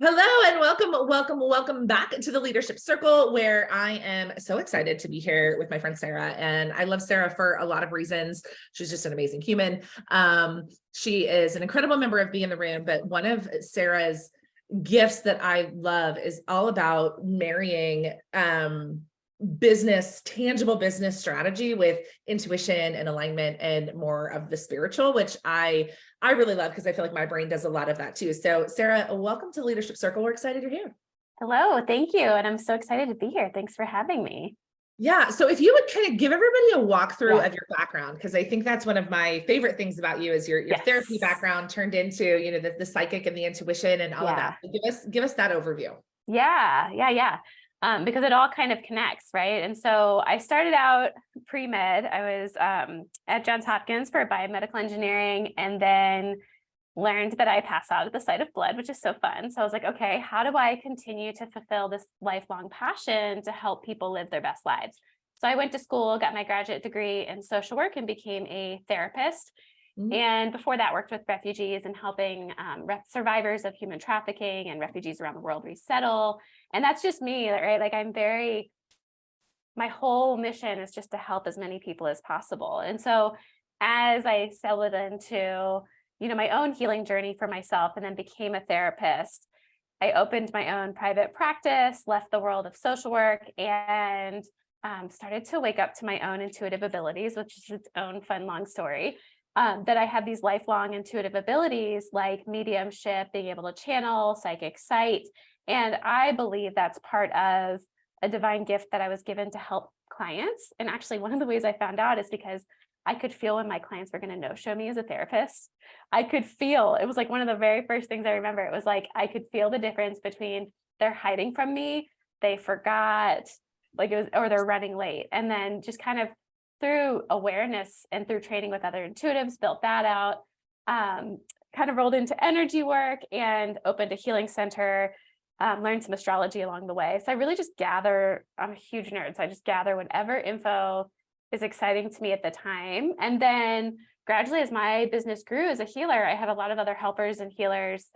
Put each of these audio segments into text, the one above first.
Hello and welcome back to the Leadership Circle, where I am so excited to be here with my friend Sarah. And I love Sarah for a lot of reasons. She's just an amazing human. She is an incredible member of Be in the Room, but one of Sarah's gifts that I love is all about marrying tangible business strategy with intuition and alignment and more of the spiritual, which I really love because I feel like my brain does a lot of that too. So Sarah, welcome to Leadership Circle. We're excited you're here. Hello, thank you. And I'm so excited to be here. Thanks for having me. Yeah. So if you would kind of give everybody a walkthrough of your background, because I think that's one of my favorite things about you is your therapy background turned into, the psychic and the intuition and all of that. So give us that overview. Because it all kind of connects, right? And so I started out pre-med. I was at Johns Hopkins for biomedical engineering, and then learned that I pass out at the sight of blood, which is so fun. So I was like, okay, how do I continue to fulfill this lifelong passion to help people live their best lives? So I went to school, got my graduate degree in social work, and became a therapist. Mm-hmm. And before that, worked with refugees and helping survivors of human trafficking and refugees around the world resettle. And that's just me, right? Like my whole mission is just to help as many people as possible. And so as I settled into, my own healing journey for myself and then became a therapist, I opened my own private practice, left the world of social work, and started to wake up to my own intuitive abilities, which is its own fun, long story. That I have these lifelong intuitive abilities like mediumship, being able to channel, psychic sight. And I believe that's part of a divine gift that I was given to help clients. And actually, one of the ways I found out is because I could feel when my clients were going to no-show me as a therapist. I could feel, it was like one of the very first things I remember. It was like, I could feel the difference between they're hiding from me, they forgot, or they're running late. And then just kind of through awareness and through training with other intuitives, built that out, kind of rolled into energy work and opened a healing center, learned some astrology along the way. So I really just gather, I'm a huge nerd, so I just gather whatever info is exciting to me at the time. And then gradually, as my business grew as a healer, I had a lot of other helpers and healers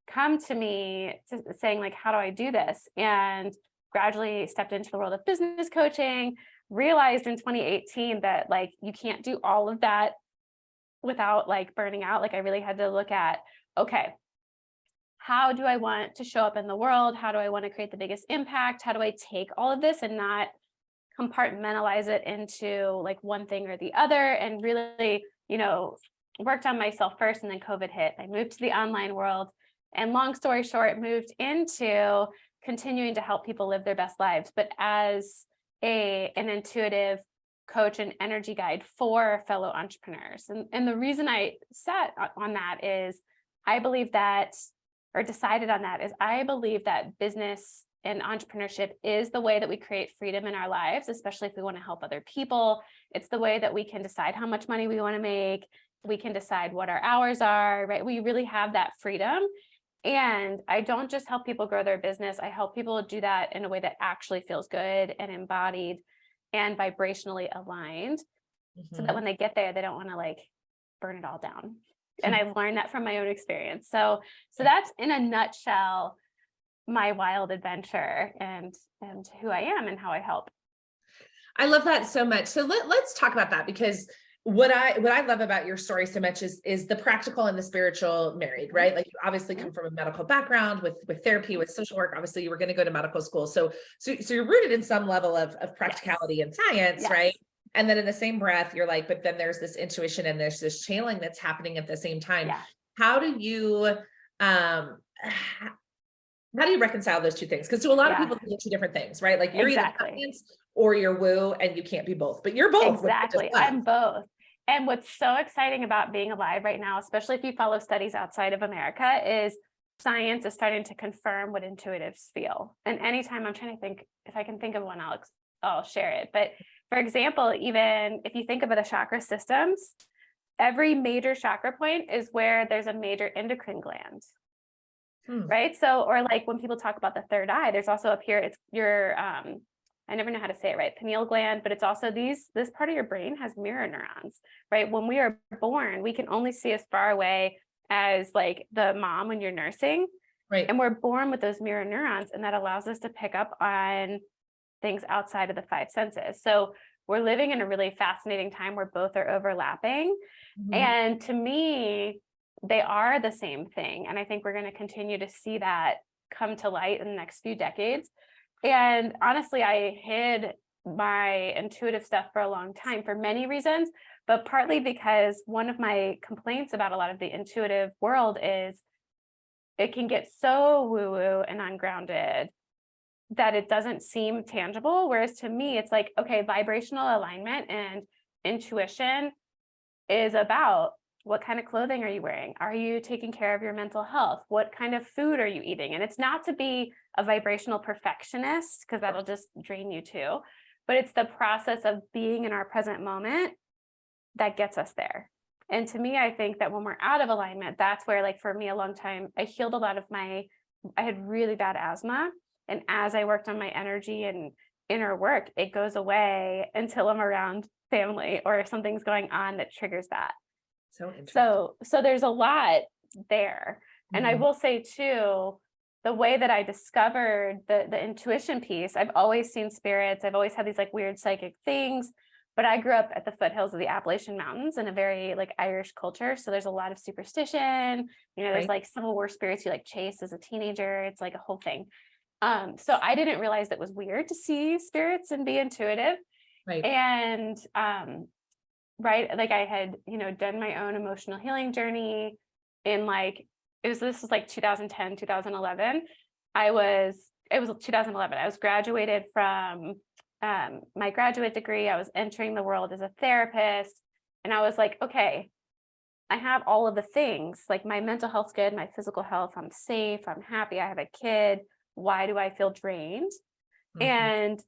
come to me saying, like, how do I do this? And gradually stepped into the world of business coaching, realized in 2018 that you can't do all of that without burning out. I really had to look at, okay, how do I want to show up in the world? How do I want to create the biggest impact? How do I take all of this and not compartmentalize it into one thing or the other? And really, worked on myself first, and then COVID hit. I moved to the online world, and long story short, moved into continuing to help people live their best lives, but as an intuitive coach and energy guide for fellow entrepreneurs. And the reason I set on that is I believe that, or decided on that, is I believe that business and entrepreneurship is the way that we create freedom in our lives, especially if we want to help other people. It's the way that we can decide how much money we want to make. We can decide what our hours are, right? We really have that freedom. And I don't just help people grow their business. I help people do that in a way that actually feels good and embodied and vibrationally aligned, so that when they get there, they don't want to burn it all down. And I've learned that from my own experience. So that's in a nutshell my wild adventure and who I am and how I help. I love that so much. So let's talk about that, because what I love about your story so much is the practical and the spiritual married, right? You obviously come from a medical background with therapy, with social work. Obviously you were going to go to medical school. So you're rooted in some level of practicality and science, right? And then in the same breath, you're like, but then there's this intuition and there's this channeling that's happening at the same time. Yeah. How do you reconcile those two things? Because to a lot of people, they're two different things, right? You're either science or you're woo, and you can't be both, but you're both. Exactly. I'm both. And what's so exciting about being alive right now, especially if you follow studies outside of America, is science is starting to confirm what intuitives feel. And anytime I'm trying to think, if I can think of one, I'll share it. But for example, even if you think about the chakra systems, every major chakra point is where there's a major endocrine gland. Right. So, or when people talk about the third eye, there's also up here, it's your, I never know how to say it right, pineal gland, but it's also this part of your brain has mirror neurons, right? When we are born, we can only see as far away as the mom when you're nursing. Right. And we're born with those mirror neurons, and that allows us to pick up on things outside of the five senses. So we're living in a really fascinating time where both are overlapping. Mhm. And to me, they are the same thing. And I think we're going to continue to see that come to light in the next few decades. And honestly, I hid my intuitive stuff for a long time for many reasons, but partly because one of my complaints about a lot of the intuitive world is it can get so woo-woo and ungrounded that it doesn't seem tangible. Whereas to me, it's like, okay, vibrational alignment and intuition is about what kind of clothing are you wearing? Are you taking care of your mental health? What kind of food are you eating? And it's not to be a vibrational perfectionist, because that'll just drain you too. But it's the process of being in our present moment that gets us there. And to me, I think that when we're out of alignment, that's where, like for me, a long time, I healed a lot of I had really bad asthma. And as I worked on my energy and inner work, it goes away until I'm around family or something's going on that triggers that. So interesting. So there's a lot there. And I Mhm. will say too, the way that I discovered the intuition piece, I've always seen spirits. I've always had these like weird psychic things, but I grew up at the foothills of the Appalachian Mountains in a very like Irish culture. So there's a lot of superstition, there's Right. like Civil War spirits you like chase as a teenager. It's like a whole thing. So I didn't realize that it was weird to see spirits and be intuitive. Right. And right, like I had, done my own emotional healing journey in like, this was like 2010, 2011. It was 2011. I was graduated from my graduate degree. I was entering the world as a therapist. And I was like, okay, I have all of the things, like my mental health's good, my physical health, I'm safe, I'm happy, I have a kid. Why do I feel drained? Mhm. And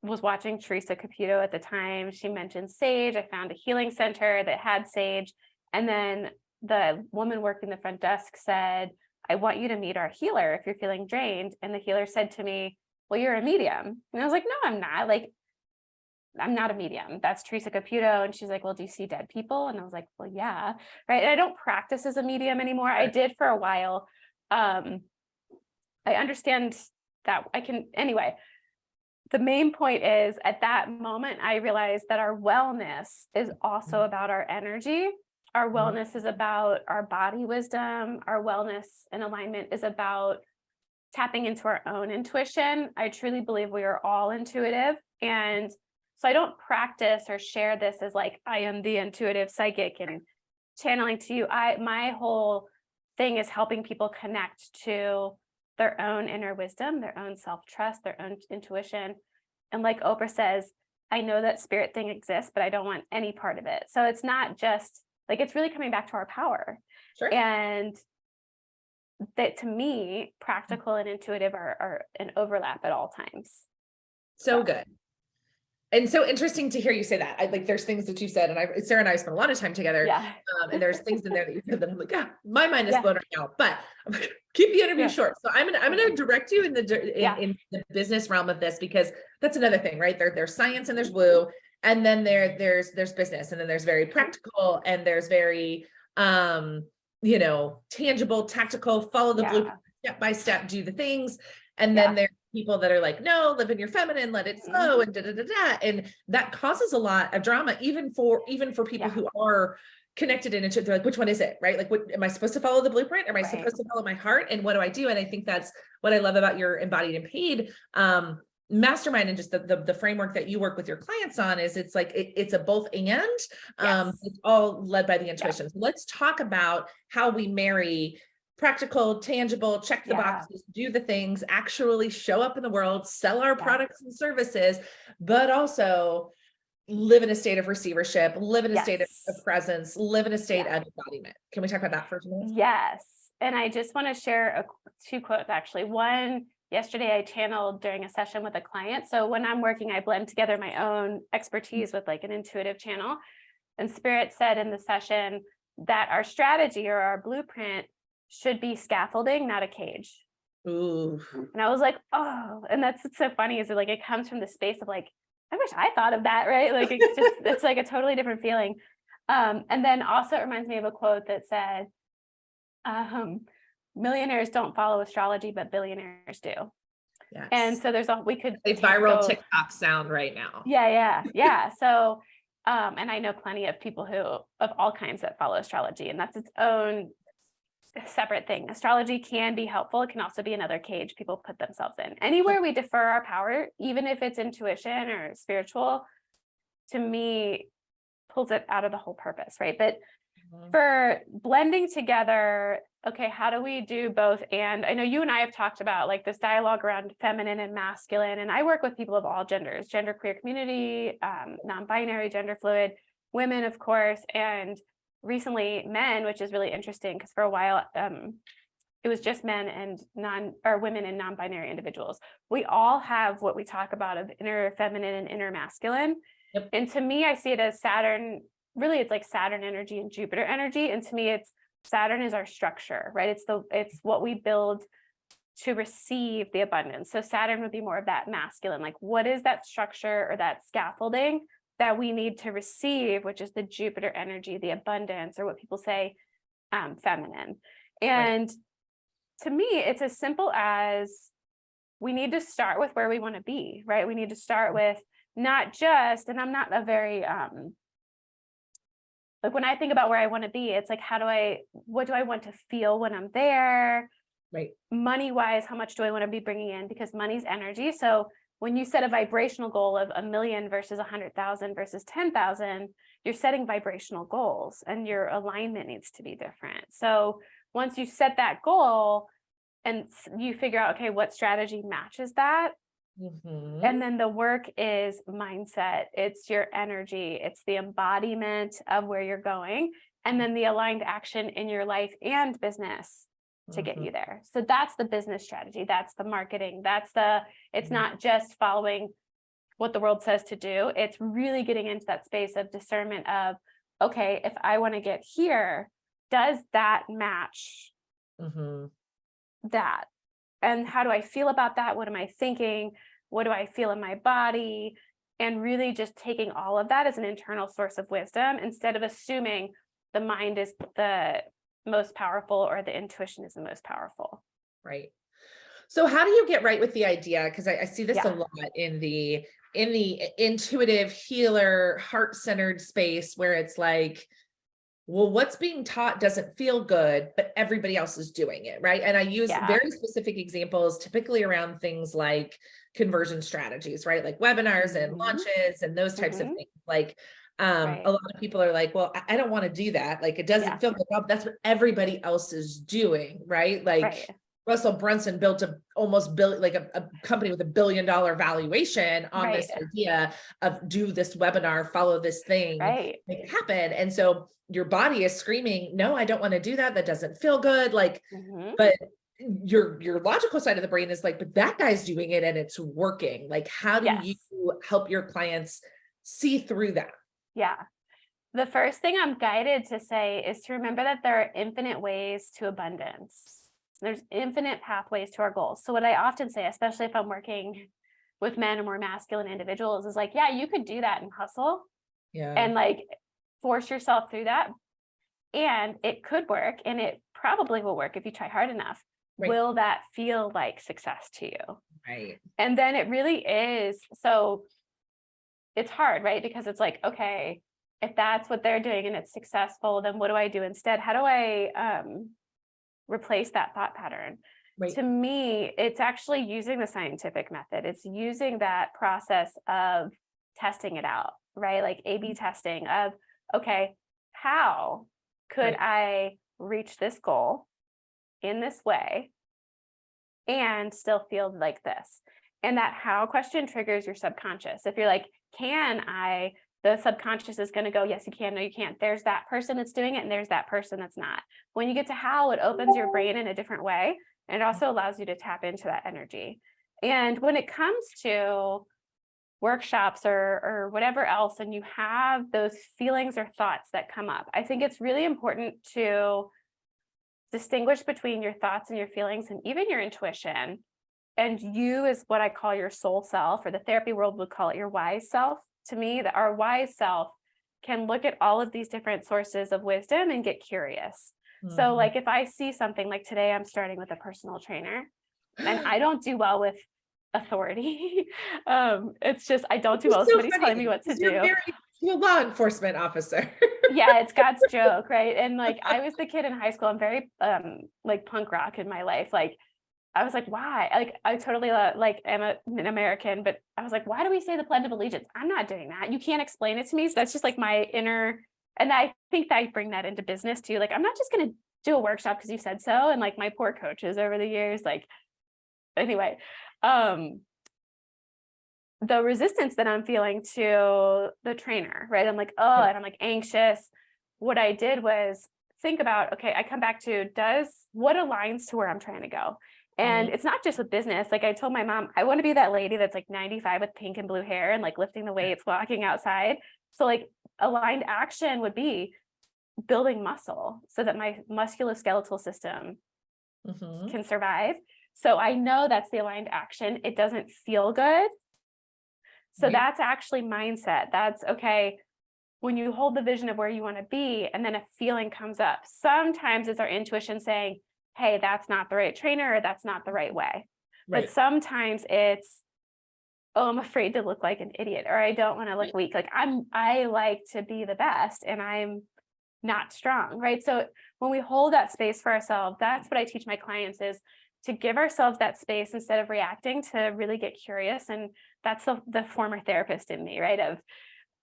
was watching Teresa Caputo at the time. She mentioned sage. I found a healing center that had sage. And then the woman working the front desk said, I want you to meet our healer if you're feeling drained. And the healer said to me, well, you're a medium. And I was like, no, I'm not. Like, I'm not a medium. That's Teresa Caputo. And she's like, well, do you see dead people? And I was like, well, yeah. Right. And I don't practice as a medium anymore. I did for a while. I understand that I can, anyway. The main point is at that moment, I realized that our wellness is also about our energy. Our wellness is about our body wisdom. Our wellness and alignment is about tapping into our own intuition. I truly believe we are all intuitive. And so I don't practice or share this as like, I am the intuitive psychic and channeling to you. My whole thing is helping people connect to their own inner wisdom, their own self-trust, their own intuition. And like Oprah says, I know that spirit thing exists, but I don't want any part of it. So it's not just like, it's really coming back to our power. Sure. And that to me, practical and intuitive are an overlap at all times. So good. And so interesting to hear you say that. Like, there's things that you said, and Sarah and I spent a lot of time together. Yeah. And there's things in there that you said that I'm like, my mind is Yeah. blown right now. But I'm gonna keep the interview Yeah. short. So I'm gonna direct you in the business realm of this, because that's another thing, right? There's science and there's woo, and then there's business, and then there's very practical, and there's very tangible, tactical, follow the blueprint, step by step, do the things. And then there's people that are like, no, live in your feminine, let it flow, and and that causes a lot of drama, even for people who are connected in it. They're like, which one is it, right? Like, what am I supposed to follow the blueprint? Am I supposed to follow my heart? And what do I do? And I think that's what I love about your embodied and paid mastermind, and just the framework that you work with your clients on is it's like it's a both and it's all led by the intuition. So let's talk about how we marry practical, tangible, check the boxes, do the things, actually show up in the world, sell our products and services, but also live in a state of receivership, live in a state of presence, live in a state of embodiment. Can we talk about that for a minute? Yes. And I just want to share two quotes, actually. One, yesterday I channeled during a session with a client. So when I'm working, I blend together my own expertise with like an intuitive channel. And Spirit said in the session that our strategy or our blueprint should be scaffolding, not a cage. Ooh. And I was like, oh, and that's what's so funny is that like it comes from the space of like, I wish I thought of that, right? Like it's like a totally different feeling. And then also it reminds me of a quote that said, millionaires don't follow astrology, but billionaires do. Yes. And so we could a viral TikTok sound right now. Yeah. So, and I know plenty of people of all kinds that follow astrology, and that's its own separate thing. Astrology can be helpful. It can also be another cage people put themselves in. Anywhere we defer our power, even if it's intuition or spiritual, to me, pulls it out of the whole purpose, right? But for blending together, okay, how do we do both? And I know you and I have talked about like this dialogue around feminine and masculine, and I work with people of all genders, genderqueer community, non-binary, gender fluid, women, of course, and recently men, which is really interesting because for a while it was just men and women and non-binary individuals. We all have what we talk about of inner feminine and inner masculine. Yep. And to me, I see it as Saturn. Really, it's like Saturn energy and Jupiter energy. And to me, Saturn is our structure, right? It's what we build to receive the abundance. So Saturn would be more of that masculine, like what is that structure or that scaffolding that we need to receive, which is the Jupiter energy, the abundance, or what people say, feminine. And to me, it's as simple as we need to start with where we want to be, right? We need to start with not just, and I'm not a very, like when I think about where I want to be, it's like, what do I want to feel when I'm there? Right. Money wise, how much do I want to be bringing in? Because money's energy. So when you set a vibrational goal of 1 million versus 100,000 versus 10,000, you're setting vibrational goals and your alignment needs to be different. So once you set that goal and you figure out, okay, what strategy matches that? And then the work is mindset. It's your energy. It's the embodiment of where you're going. And then the aligned action in your life and business to get you there. So that's the business strategy. That's the marketing. It's not just following what the world says to do. It's really getting into that space of discernment of, okay, if I want to get here, does that match that? And how do I feel about that? What am I thinking? What do I feel in my body? And really just taking all of that as an internal source of wisdom instead of assuming the mind is the most powerful or the intuition is the most powerful. Right. So how do you get right with the idea? Because I see this a lot in the intuitive healer, heart-centered space where it's like, well, what's being taught doesn't feel good, but everybody else is doing it, right? And I use very specific examples, typically around things like conversion strategies, right? Like webinars and launches and those types of things. Like a lot of people are like, well, I don't want to do that. Like it doesn't feel good. Well, that's what everybody else is doing, right? Like Russell Brunson built a company with $1 billion valuation on this idea of do this webinar, follow this thing, make it happen. And so your body is screaming, no, I don't want to do that. That doesn't feel good. Like, but your logical side of the brain is like, but that guy's doing it and it's working. Like, how do you help your clients see through that? Yeah. The first thing I'm guided to say is to remember that there are infinite ways to abundance. There's infinite pathways to our goals. So what I often say, especially if I'm working with men or more masculine individuals, is like, yeah, you could do that and hustle and like force yourself through that. And it could work, and it probably will work if you try hard enough. Will that feel like success to you? Right. And then it really is. So it's hard, right? Because it's like, okay, if that's what they're doing and it's successful, then what do I do instead? How do I replace that thought pattern? To me, it's actually using the scientific method. It's using that process of testing it out, right? Like A/B testing of, okay, how could I reach this goal in this way and still feel like this? And that how question triggers your subconscious. If you're like, can I, the subconscious is going to go, yes, you can, no, you can't. There's that person that's doing it and there's that person that's not. When you get to how, it opens your brain in a different way. And it also allows you to tap into that energy. And when it comes to workshops or whatever else, and you have those feelings or thoughts that come up, I think it's really important to distinguish between your thoughts and your feelings and even your intuition. And you is what I call your soul self, or the therapy world would call it your wise self. To me, our wise self can look at all of these different sources of wisdom and get curious. So Mhm. like if I see something like today, I'm starting with a personal trainer and I don't do well with authority. It's just, I don't do It's well with so somebody telling me funny what to because you're do. married to a law enforcement officer. Yeah, it's God's joke, right? And like I was the kid in high school. I'm very like punk rock in my life. Like I was like, why? Like I totally like am an American, but I was like, why do we say the Pledge of Allegiance? I'm not doing that. You can't explain it to me. So that's just like my inner, and I think that I bring that into business too. Like I'm not just gonna do a workshop because you said so. And like my poor coaches over the years, like anyway, um, the resistance that I'm feeling to the trainer, right? I'm like, oh, and I'm like anxious. What I did was think about, okay, I come back to what aligns to where I'm trying to go? And Mhm. it's not just with business. Like I told my mom, I want to be that lady that's like 95 with pink and blue hair and like lifting the weights, walking outside. So like aligned action would be building muscle so that my musculoskeletal system Mhm. can survive. So I know that's the aligned action. It doesn't feel good. So Right. that's actually mindset. That's okay. When you hold the vision of where you want to be, and then a feeling comes up, sometimes it's our intuition saying, hey, that's not the right trainer, or that's not the right way. But Right. sometimes it's, oh, I'm afraid to look like an idiot, or I don't want to look weak. Like I like to be the best and I'm not strong, right? So when we hold that space for ourselves, that's what I teach my clients is to give ourselves that space instead of reacting, to really get curious. And that's the former therapist in me, right? Of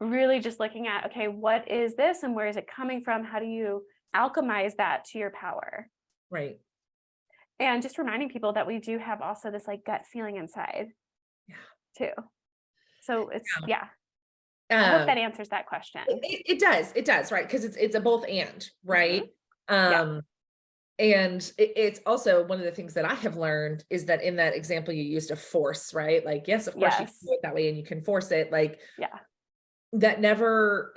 really just looking at, okay, what is this and where is it coming from? How do you alchemize that to your power? Right. And just reminding people that we do have also this like gut feeling inside Yeah. too. So it's, yeah, I hope Um, that answers that question. it does. It does. Right. Because it's a both and, Mhm. right? Yeah. And it's also one of the things that I have learned is that in that example you used of force, right? Like, yes, of course you can Yes. do it that way and you can force it. Like Yeah. that never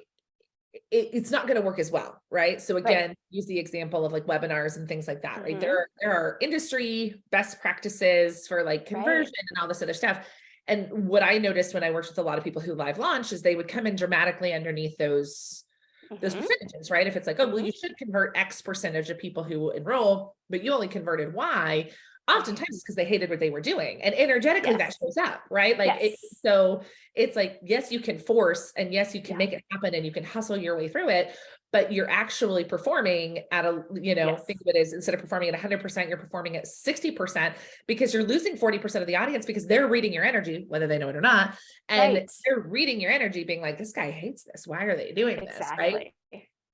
it's not going to work as well, right? So Right. again, use the example of like webinars and things like that, right? Hmm. There are industry best practices for like Right. conversion and all this other stuff. And what I noticed when I worked with a lot of people who live launch is they would come in dramatically underneath those Hmm. percentages, right? If it's like, oh, well, Hmm. you should convert X percentage of people who enroll, but you only converted Y, Right. oftentimes it's because they hated what they were doing. And energetically that Yes. shows up, right? Yes. So it's like, yes, you can force and yes, you can Yeah. make it happen and you can hustle your way through it, but you're actually performing at a, Yes. think of it as instead of performing at 100%, you're performing at 60% because you're losing 40% of the audience because they're reading your energy, whether they know it or not. And Right. they're reading your energy being like, this guy hates this. Why are they doing this? Right. Exactly.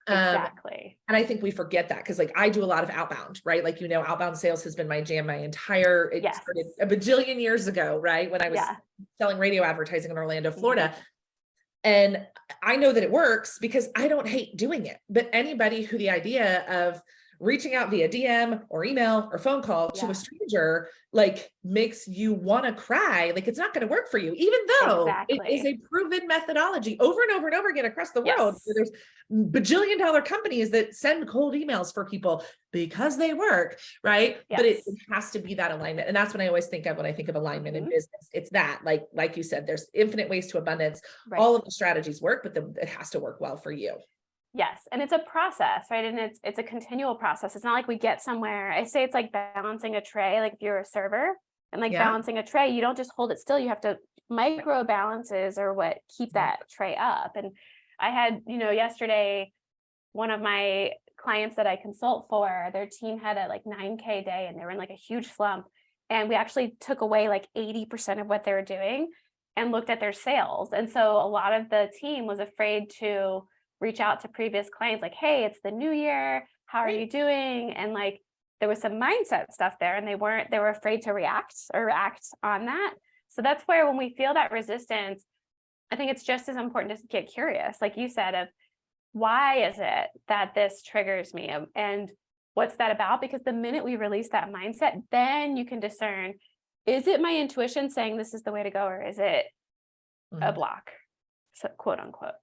Um, Exactly. and I think we forget that because like I do a lot of outbound, right? Like, outbound sales has been my jam it Yes. started a bajillion years ago, right? When I was Yeah. selling radio advertising in Orlando, Hmm. Florida. And I know that it works because I don't hate doing it. But anybody who the idea of reaching out via DM or email or phone call to a Yeah. stranger like makes you want to cry, like it's not going to work for you, even though it is Exactly. a proven methodology over and over and over again across the world. Yes. There's bajillion-dollar companies that send cold emails for people because they work, right? But it Yes. has to be that alignment. And that's what I always think of when I think of alignment in Hmm. business. It's that, like you said, there's infinite ways to abundance. Right. All of the strategies work, but it has to work well for you. Yes. And it's a process, right? And it's a continual process. It's not like we get somewhere. I say it's like balancing a tray, like if you're a server and like Yeah. balancing a tray, you don't just hold it still. You have to micro balances or what keep Yeah. that tray up. And I had, yesterday, one of my clients that I consult for, their team had a like 9K day and they were in like a huge slump. And we actually took away like 80% of what they were doing and looked at their sales. And so a lot of the team was afraid to reach out to previous clients like, hey, it's the new year. How are you Right. doing? And like there was some mindset stuff there and they were afraid to react or act on that. So that's where when we feel that resistance, I think it's just as important to get curious, like you said, of why is it that this triggers me? And what's that about? Because the minute we release that mindset, then you can discern, is it my intuition saying this is the way to go, or is it a Mhm. block? So quote unquote.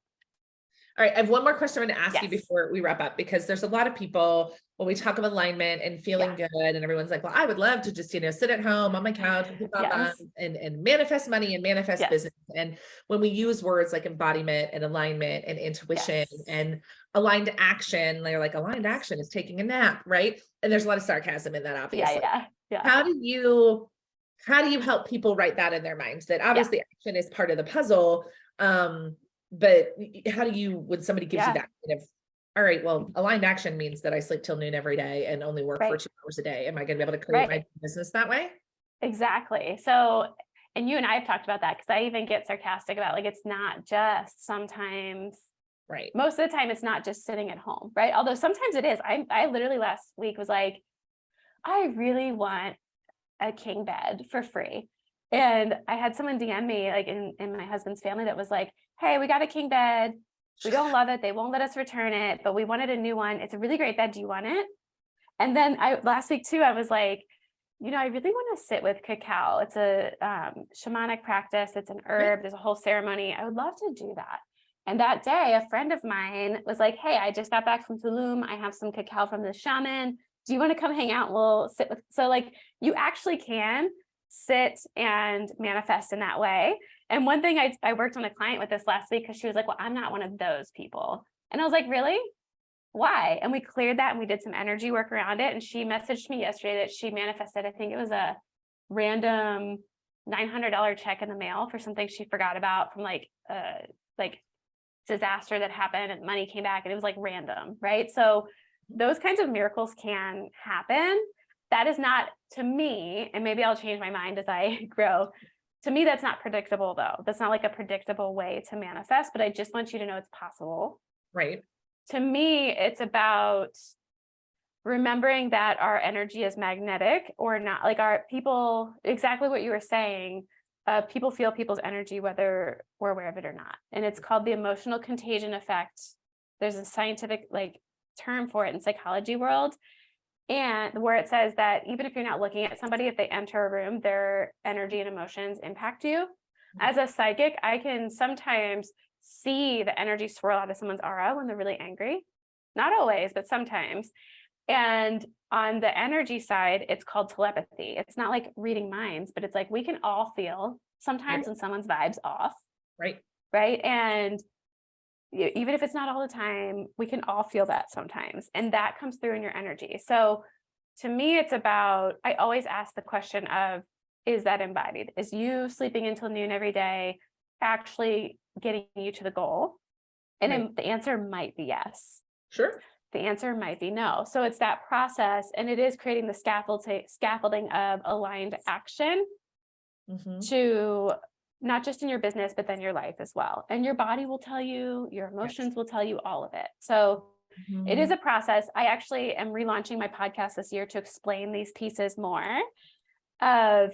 All right. I have one more question I'm going to ask you Yes. before we wrap up, because there's a lot of people when we talk of alignment and feeling good, and everyone's like, well, I would love to just, sit at home on my couch Yes. and manifest money and manifest Yes. business. And when we use words like embodiment and alignment and intuition Yes. and aligned action, they're like, aligned action is taking a nap, right? And there's a lot of sarcasm in that, obviously. Yeah. How do you help people write that in their minds, that obviously action is part of the puzzle? But how do you, when somebody gives you that kind of, all right, well, aligned action means that I sleep till noon every day and only work for 2 hours a day. Am I going to be able to create my business that way? Exactly. So, and you and I have talked about that, because I even get sarcastic about, like, it's not just sometimes, right? Most of the time it's not just sitting at home, right? Although sometimes it is. I literally last week was like, I really want a king bed for free. And I had someone DM me, like in my husband's family, that was like, hey, we got a king bed. We don't love it. They won't let us return it, but we wanted a new one. It's a really great bed. Do you want it? And then last week too, I was like, I really want to sit with cacao. It's a shamanic practice. It's an herb. There's a whole ceremony. I would love to do that. And that day, a friend of mine was like, hey, I just got back from Tulum. I have some cacao from the shaman. Do you want to come hang out? We'll sit with, so like, you actually can sit and manifest in that way. And one thing I worked on a client with this last week, because she was like, well, I'm not one of those people. And I was like, really? Why? And we cleared that, and we did some energy work around it. And she messaged me yesterday that she manifested, I think it was a random $900 check in the mail for something she forgot about from like disaster that happened, and money came back, and it was like random, right? So those kinds of miracles can happen. That is not, to me, and maybe I'll change my mind as I grow. To me, that's not predictable though. That's not like a predictable way to manifest, but I just want you to know it's possible. Right. To me, it's about remembering that our energy is magnetic or not. Like, our people, exactly what you were saying, people feel people's energy whether we're aware of it or not. And it's called the emotional contagion effect. There's a scientific term for it in psychology world, and where it says that even if you're not looking at somebody, if they enter a room, their energy and emotions impact you. As a psychic, I can sometimes see the energy swirl out of someone's aura when they're really angry. Not always, but sometimes. And on the energy side, it's called telepathy. It's not like reading minds, but it's like we can all feel sometimes when someone's vibe's off. Right. And even if it's not all the time, we can all feel that sometimes. And that comes through in your energy. So to me, it's about, I always ask the question of, is that embodied? Is you sleeping until noon every day actually getting you to the goal? And the answer might be yes. Sure. The answer might be no. So it's that process, and it is creating the scaffolding of aligned action to not just in your business, but then your life as well. And your body will tell you, your emotions will tell you all of it. So it is a process. I actually am relaunching my podcast this year to explain these pieces more of,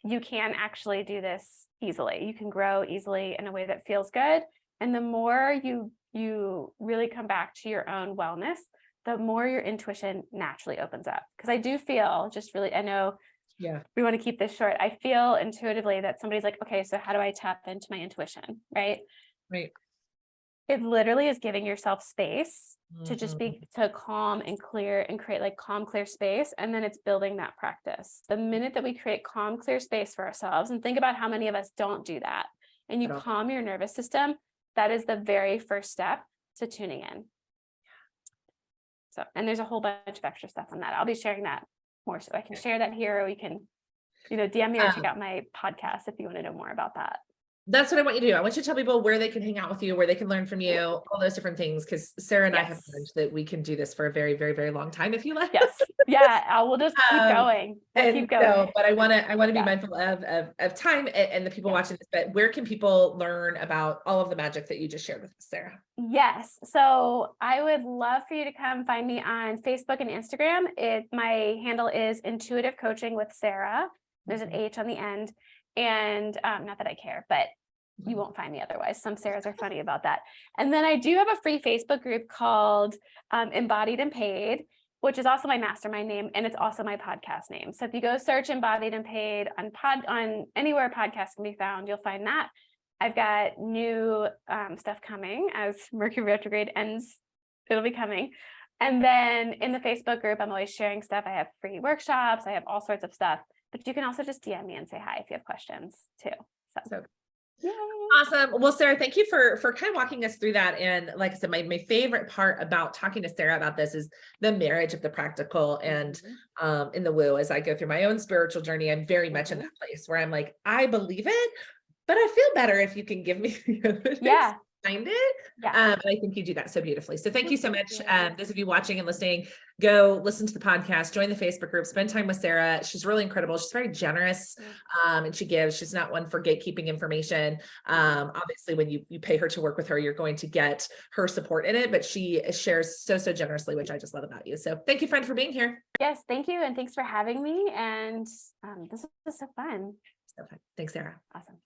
you can actually do this easily. You can grow easily in a way that feels good. And the more you really come back to your own wellness, the more your intuition naturally opens up. Because I do feel, just really, I know we want to keep this short. I feel intuitively that somebody's like, okay, so how do I tap into my intuition? Right. It literally is giving yourself space to just to calm and clear and create like calm, clear space. And then it's building that practice. The minute that we create calm, clear space for ourselves, and think about how many of us don't do that, and you calm your nervous system, that is the very first step to tuning in. So, and there's a whole bunch of extra stuff on that. I'll be sharing that more, so I can share that here, or you can, DM me or check out my podcast if you want to know more about that. That's what I want you to do. I want you to tell people where they can hang out with you, where they can learn from you, all those different things. Because Sarah and I have learned that we can do this for a very, very, very long time if you like. Yes. Yeah. We'll just keep going. Keep going. No, but I want to be mindful of time and the people watching this. But where can people learn about all of the magic that you just shared with us, Sarah? Yes. So I would love for you to come find me on Facebook and Instagram. My handle is Intuitive Coaching with Sarah. There's an H on the end. And not that I care, but you won't find me otherwise. Some Sarahs are funny about that. And then I do have a free Facebook group called Embodied and Paid, which is also my mastermind name, and it's also my podcast name. So if you go search Embodied and Paid on anywhere podcasts can be found, you'll find that. I've got new stuff coming as Mercury retrograde ends. It'll be coming. And then in the Facebook group, I'm always sharing stuff. I have free workshops. I have all sorts of stuff. But you can also just DM me and say hi if you have questions too. So Yay. awesome. Well, Sarah, thank you for kind of walking us through that. And like I said, my favorite part about talking to Sarah about this is the marriage of the practical and in the woo. As I go through my own spiritual journey, I'm very much in that place where I'm like, I believe it, but I feel better if you can give me the evidence behind it. And I think you do that so beautifully. So thank you so much. Those of you watching and listening, go listen to the podcast, join the Facebook group, spend time with Sarah. She's really incredible. She's very generous and she gives. She's not one for gatekeeping information. Obviously, when you pay her to work with her, you're going to get her support in it, but she shares so generously, which I just love about you. So thank you, friend, for being here. Yes, thank you. And thanks for having me. And this was so fun. So fun. Thanks, Sarah. Awesome.